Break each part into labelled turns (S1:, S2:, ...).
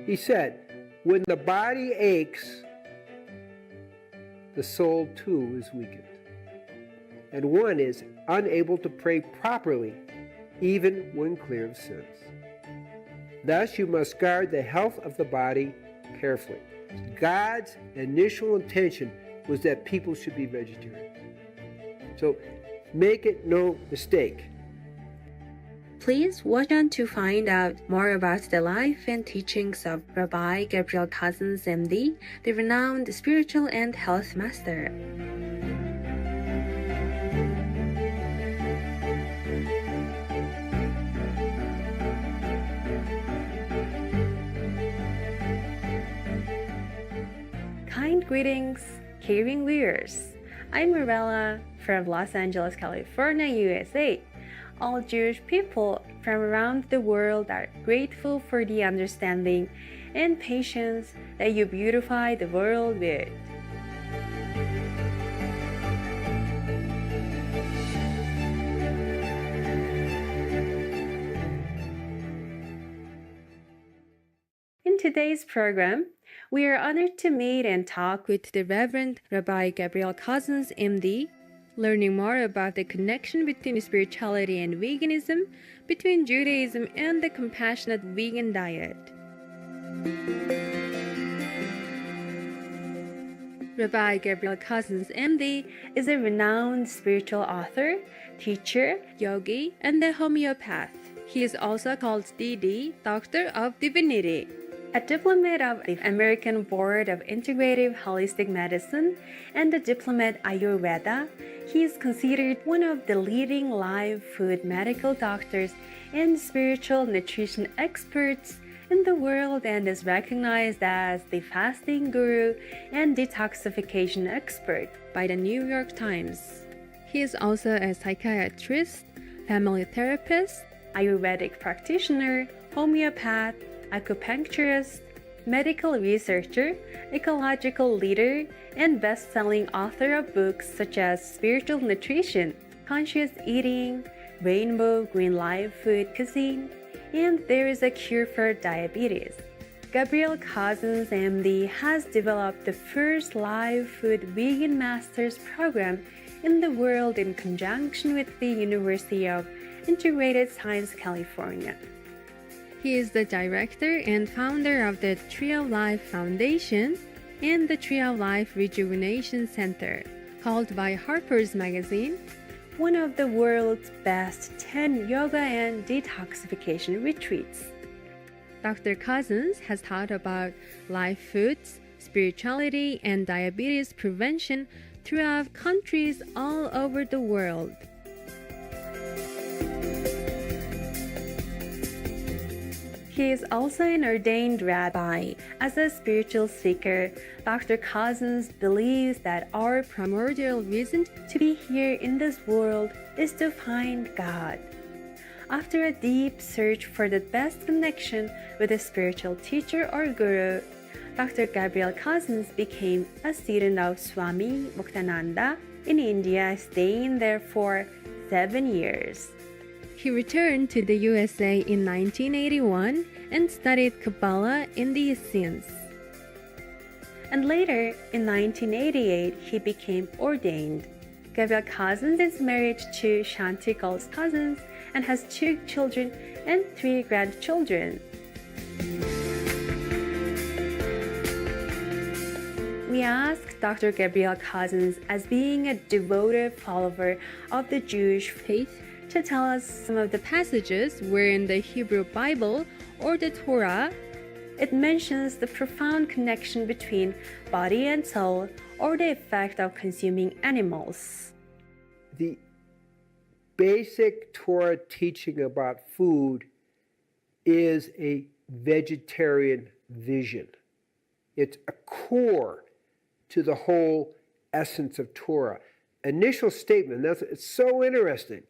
S1: He said, when the body aches, the soul too is weakened, and one is unable to pray properly, even when clear of sins. Thus, you must guard the health of the body carefully. God's initial intention was that people should be vegetarian. So, make it no mistake.
S2: Please watch on to find out more about the life and teachings of Rabbi Gabriel Cousens, MD, the renowned spiritual and health master. Kind greetings, caring viewers. I'm Marella from Los Angeles, California, USA. All Jewish people from around the world are grateful for the understanding and patience that you beautify the world with. In today's program, we are honored to meet and talk with the Reverend Rabbi Gabriel Cousens, MD, learning more about the connection between spirituality and veganism, between Judaism and the compassionate vegan diet. Rabbi Gabriel Cousens, MD, is a renowned spiritual author, teacher, yogi, and a homeopath. He is also called DD, Doctor of Divinity. A diplomat of the American Board of Integrative Holistic Medicine and a diplomat Ayurveda, he is considered one of the leading live food medical doctors and spiritual nutrition experts in the world and is recognized as the fasting guru and detoxification expert by the New York Times. He is also a psychiatrist, family therapist, Ayurvedic practitioner, homeopath, acupuncturist, medical researcher, ecological leader, and best-selling author of books such as Spiritual Nutrition, Conscious Eating, Rainbow Green Live Food Cuisine, and There is a Cure for Diabetes. Gabriel Cousens, MD, has developed the first live food vegan master's program in the world in conjunction with the University of Integrated Science, California. He is the director and founder of the Tree of Life Foundation and the Tree of Life Rejuvenation Center, called by Harper's Magazine one of the world's best 10 yoga and detoxification retreats. Dr. Cousens has taught about live foods, spirituality, and diabetes prevention throughout countries all over the world. He is also an ordained rabbi. As a spiritual seeker, Dr. Cousens believes that our primordial reason to be here in this world is to find God. After a deep search for the best connection with a spiritual teacher or guru, Dr. Gabriel Cousens became a student of Swami Muktananda in India, staying there for 7 years. He returned to the USA in 1981 and studied Kabbalah in the Essenes. And later, in 1988, he became ordained. Gabriel Cousens is married to Shanti Cousens and has 2 children and 3 grandchildren. We asked Dr. Gabriel Cousens, as being a devoted follower of the Jewish faith, to tell us some of the passages where in the Hebrew Bible or the Torah it mentions the profound connection between body and soul or the effect of consuming animals.
S1: The basic Torah teaching about food is a vegetarian vision. It's a core to the whole essence of Torah. Initial statement, it's so interesting.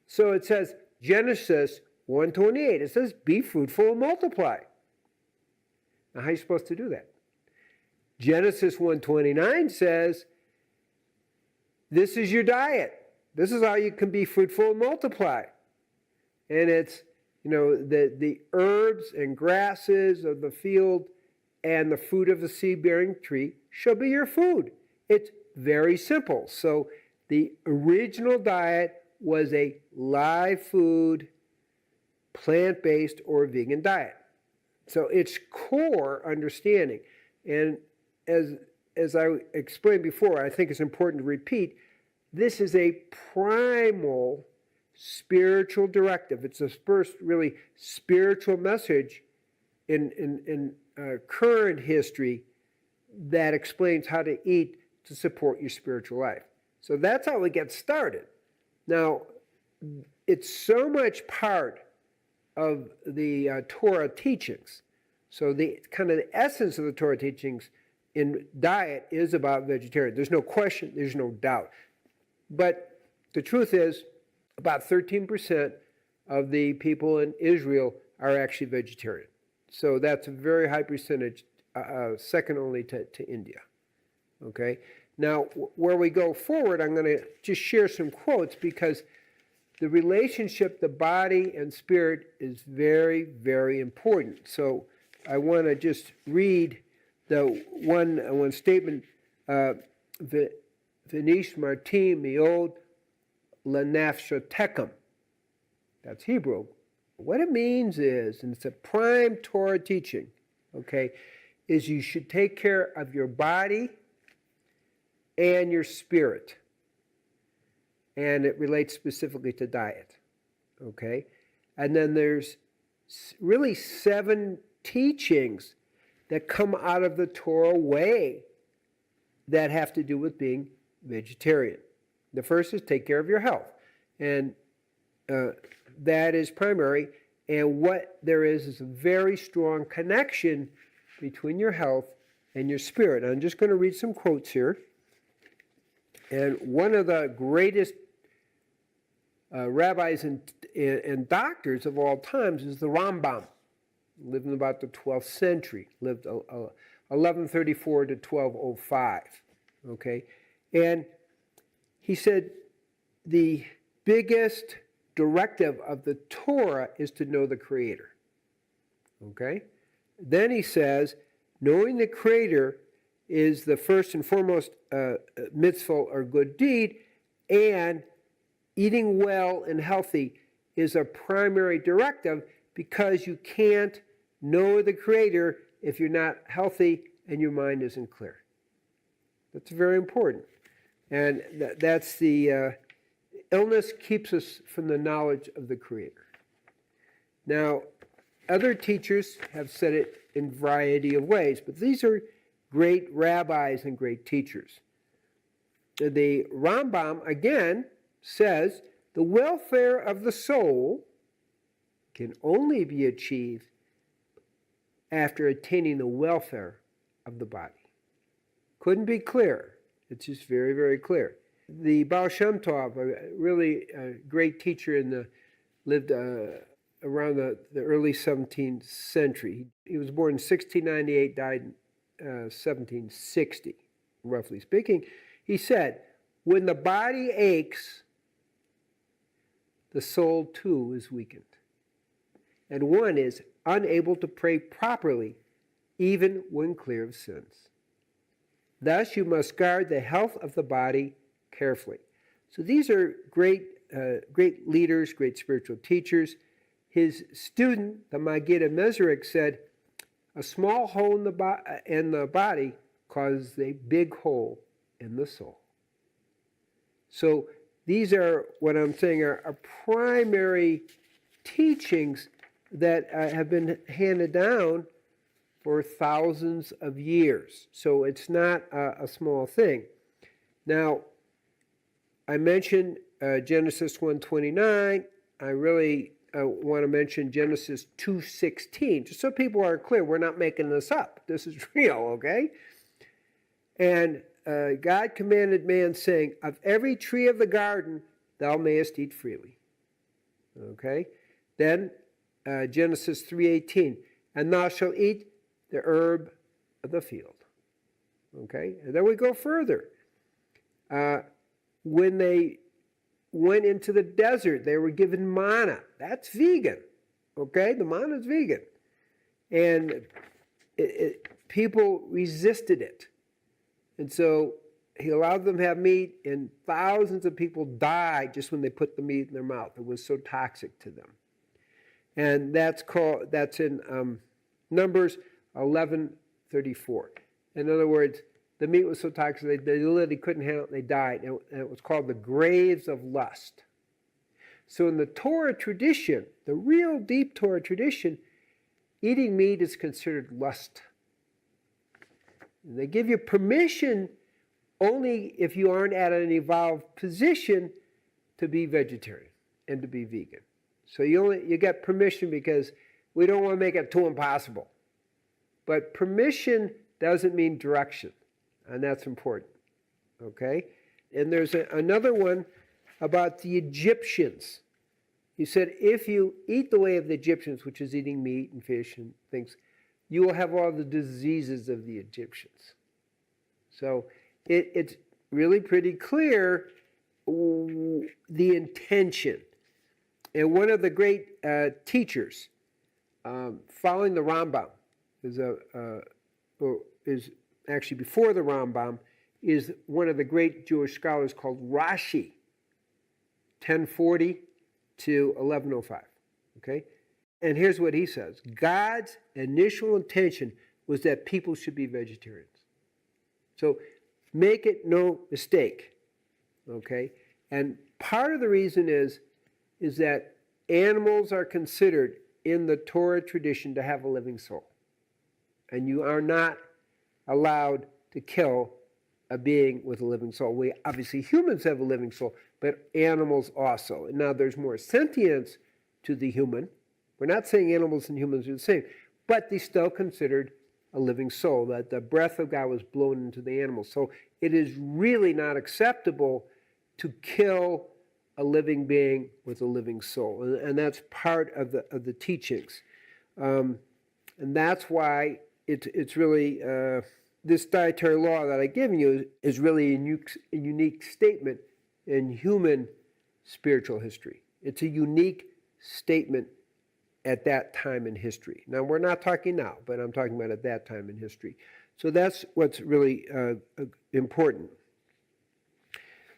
S1: So it says, Genesis 1:28, it says, be fruitful and multiply. Now, how are you supposed to do that? Genesis 1:29 says, this is your diet. This is how you can be fruitful and multiply. And it's the herbs and grasses of the field and the fruit of the seed-bearing tree shall be your food. It's very simple. So the original diet was a live food, plant-based, or vegan diet. So it's core understanding. And as I explained before, I think it's important to repeat, this is a primal spiritual directive. It's the first really spiritual message in current history that explains how to eat to support your spiritual life. So that's how we get started. Now, it's so much part of the Torah teachings. So the kind of the essence of the Torah teachings in diet is about vegetarian. There's no question, there's no doubt. But the truth is, about 13% of the people in Israel are actually vegetarian. So that's a very high percentage, second only to India. Okay? Now, where we go forward, I'm going to just share some quotes because the relationship, the body and spirit, is very, very important. So I want to just read the one statement, Venish Martim Miod Lanafshotekum. That's Hebrew. What it means is, and it's a prime Torah teaching, okay, is you should take care of your body and your spirit. And it relates specifically to diet, okay? And then there's really 7 teachings that come out of the Torah way that have to do with being vegetarian. The first is take care of your health. And that is primary. And what there is a very strong connection between your health and your spirit. I'm just going to read some quotes here. And one of the greatest rabbis and doctors of all times is the Rambam. Lived in about the 12th century. Lived 1134 to 1205. Okay? And he said the biggest directive of the Torah is to know the Creator. Okay? Then he says, knowing the Creator is the first and foremost mitzvah or good deed, and eating well and healthy is a primary directive because you can't know the Creator if you're not healthy and your mind isn't clear. That's very important. And that's the illness keeps us from the knowledge of the Creator. Now, other teachers have said it in a variety of ways, but these are great rabbis and great teachers. The Rambam, again, says the welfare of the soul can only be achieved after attaining the welfare of the body. Couldn't be clearer. It's just very, very clear. The Baal Shem Tov, a really great teacher lived around the early 17th century. He was born in 1698, died in 1760, roughly speaking. He said, when the body aches, the soul too is weakened. And one is unable to pray properly, even when clear of sins. Thus, you must guard the health of the body carefully. So these are great leaders, great spiritual teachers. His student, the Maggid Mezrich, said, a small hole in the body causes a big hole in the soul. So these are, what I'm saying, are primary teachings that have been handed down for thousands of years. So it's not a small thing. Now, I mentioned Genesis 1:29. I really want to mention Genesis 2:16, just so people are clear. We're not making this up. This is real, okay? And God commanded man, saying, of every tree of the garden thou mayest eat freely. Okay? Then Genesis 3:18, and thou shalt eat the herb of the field. Okay? And then we go further. When they went into the desert, they were given manna. That's vegan. Okay, the manna is vegan. And people resisted it. And so he allowed them to have meat, and thousands of people died just when they put the meat in their mouth. It was so toxic to them. And that's in Numbers 11:34. In other words, the meat was so toxic they literally couldn't handle it, and they died. And it was called the graves of lust. So in the Torah tradition, the real deep Torah tradition, eating meat is considered lust. And they give you permission only if you aren't at an evolved position to be vegetarian and to be vegan. So you get permission because we don't want to make it too impossible. But permission doesn't mean direction, and that's important. Okay? And there's another one about the Egyptians. He said, if you eat the way of the Egyptians, which is eating meat and fish and things, you will have all the diseases of the Egyptians. So it's really pretty clear the intention. And one of the great teachers, following the Rambam, is actually before the Rambam, is one of the great Jewish scholars called Rashi, 1040 to 1105. Okay? And here's what he says. God's initial intention was that people should be vegetarians. So make it no mistake. Okay? And part of the reason is that animals are considered in the Torah tradition to have a living soul. And you are not allowed to kill a being with a living soul. Obviously, humans have a living soul, but animals also. And now there's more sentience to the human. We're not saying animals and humans are the same, but they still considered a living soul, that the breath of God was blown into the animal. So it is really not acceptable to kill a living being with a living soul. And that's part of the teachings. And that's why it's really, this dietary law that I've given you is really a unique statement in human spiritual history. It's a unique statement at that time in history. Now, we're not talking now, but I'm talking about at that time in history. So that's what's really important.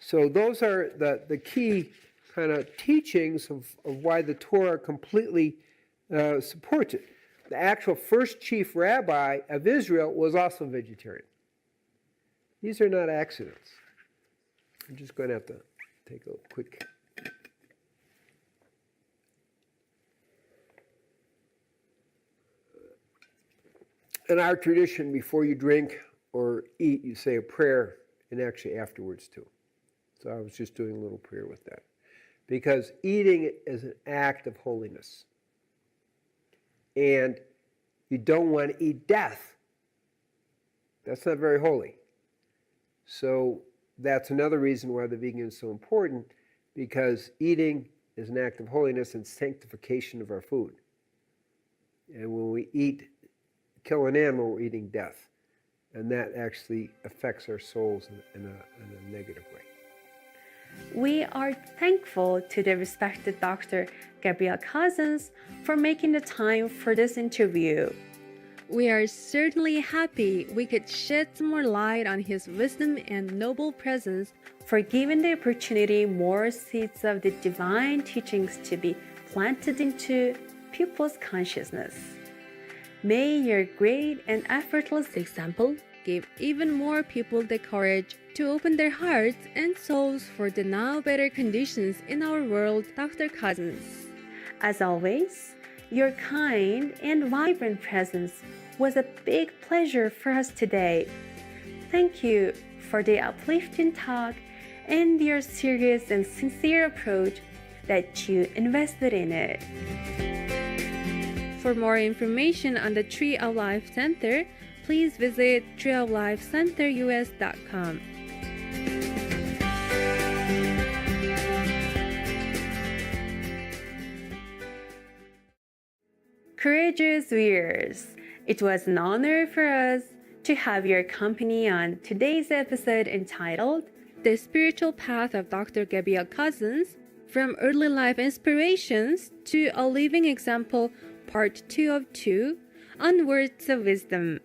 S1: So those are the key kind of teachings of why the Torah completely supports it. The actual first chief rabbi of Israel was also vegetarian. These are not accidents. I'm just going to have to take a quick... In our tradition, before you drink or eat, you say a prayer, and actually afterwards too. So I was just doing a little prayer with that. Because eating is an act of holiness. And you don't want to eat death. That's not very holy. So that's another reason why the vegan is so important, because eating is an act of holiness and sanctification of our food. And when we kill an animal, we're eating death. And that actually affects our souls in a negative way.
S2: We are thankful to the respected Dr. Gabriel Cousens for making the time for this interview. We are certainly happy we could shed some more light on his wisdom and noble presence, for giving the opportunity more seeds of the divine teachings to be planted into people's consciousness. May your great and effortless example give even more people the courage to open their hearts and souls for the now better conditions in our world, Dr. Cousens. As always, your kind and vibrant presence was a big pleasure for us today. Thank you for the uplifting talk and your serious and sincere approach that you invested in it. For more information on the Tree of Life Center, please visit treeoflifecenterus.com. Courageous viewers, it was an honor for us to have your company on today's episode entitled The Spiritual Path of Dr. Gabriel Cousens, From Early Life Inspirations to A Living Example, Part 2 of 2, on Words of Wisdom.